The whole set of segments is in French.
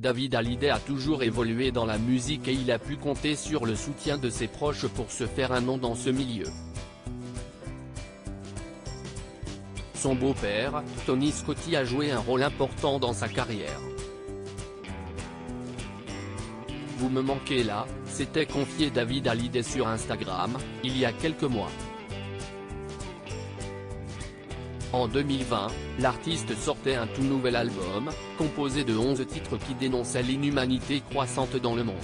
David Hallyday a toujours évolué dans la musique et il a pu compter sur le soutien de ses proches pour se faire un nom dans ce milieu. Son beau-père, Tony Scotti, a joué un rôle important dans sa carrière. Vous me manquez là, s'était confié David Hallyday sur Instagram, il y a quelques mois. En 2020, l'artiste sortait un tout nouvel album, composé de 11 titres qui dénonçaient l'inhumanité croissante dans le monde.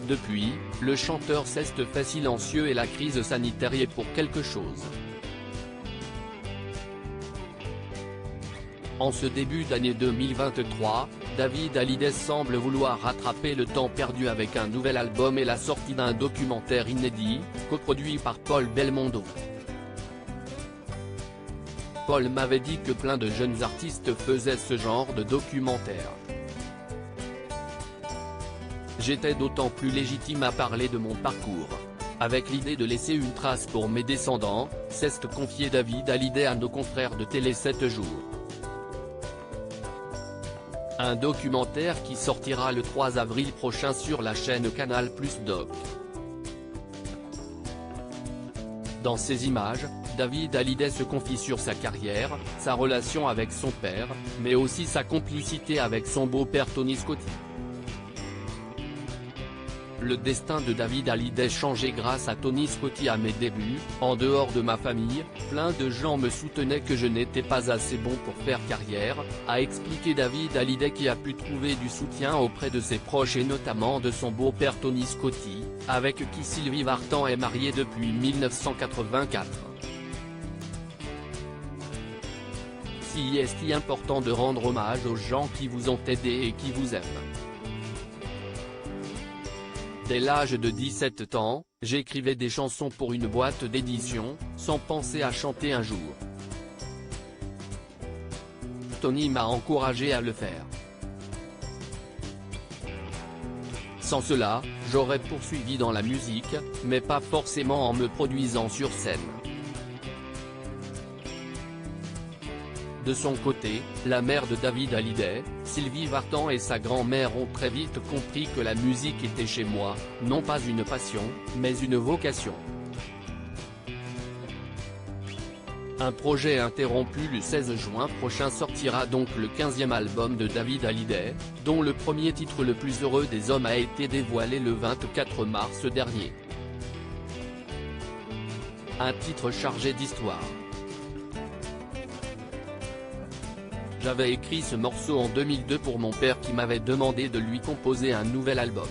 Depuis, le chanteur s'est fait silencieux et la crise sanitaire y est pour quelque chose. En ce début d'année 2023, David Hallyday semble vouloir rattraper le temps perdu avec un nouvel album et la sortie d'un documentaire inédit, coproduit par Paul Belmondo. Paul m'avait dit que plein de jeunes artistes faisaient ce genre de documentaire. J'étais d'autant plus légitime à parler de mon parcours, avec l'idée de laisser une trace pour mes descendants, s'est confié David Hallyday à nos confrères de Télé 7 jours. Un documentaire qui sortira le 3 avril prochain sur la chaîne Canal+ Doc. Dans ces images, David Hallyday se confie sur sa carrière, sa relation avec son père, mais aussi sa complicité avec son beau-père Tony Scotti. Le destin de David Hallyday changé grâce à Tony Scotti à mes débuts, en dehors de ma famille, plein de gens me soutenaient que je n'étais pas assez bon pour faire carrière, a expliqué David Hallyday qui a pu trouver du soutien auprès de ses proches et notamment de son beau-père Tony Scotti, avec qui Sylvie Vartan est mariée depuis 1984. Si est si important de rendre hommage aux gens qui vous ont aidé et qui vous aiment. Dès l'âge de 17 ans, j'écrivais des chansons pour une boîte d'édition, sans penser à chanter un jour. Tony m'a encouragé à le faire. Sans cela, j'aurais poursuivi dans la musique, mais pas forcément en me produisant sur scène. De son côté, la mère de David Hallyday, Sylvie Vartan et sa grand-mère ont très vite compris que la musique était chez moi, non pas une passion, mais une vocation. Un projet interrompu le 16 juin prochain sortira donc le 15e album de David Hallyday, dont le premier titre Le plus heureux des hommes a été dévoilé le 24 mars dernier. Un titre chargé d'histoire. J'avais écrit ce morceau en 2002 pour mon père qui m'avait demandé de lui composer un nouvel album.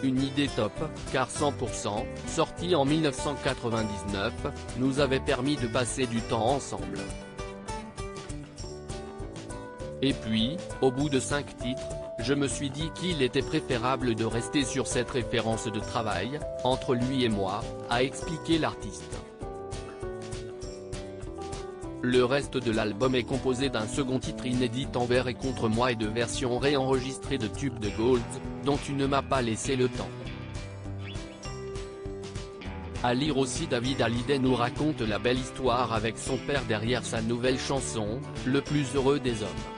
Une idée top, car 100%, sorti en 1999, nous avait permis de passer du temps ensemble. Et puis, au bout de 5 titres, je me suis dit qu'il était préférable de rester sur cette référence de travail, entre lui et moi, a expliqué l'artiste. Le reste de l'album est composé d'un second titre inédit envers et contre moi et de versions réenregistrées de tubes de Gold, dont tu ne m'as pas laissé le temps. À lire aussi, David Hallyday nous raconte la belle histoire avec son père derrière sa nouvelle chanson, Le plus heureux des hommes.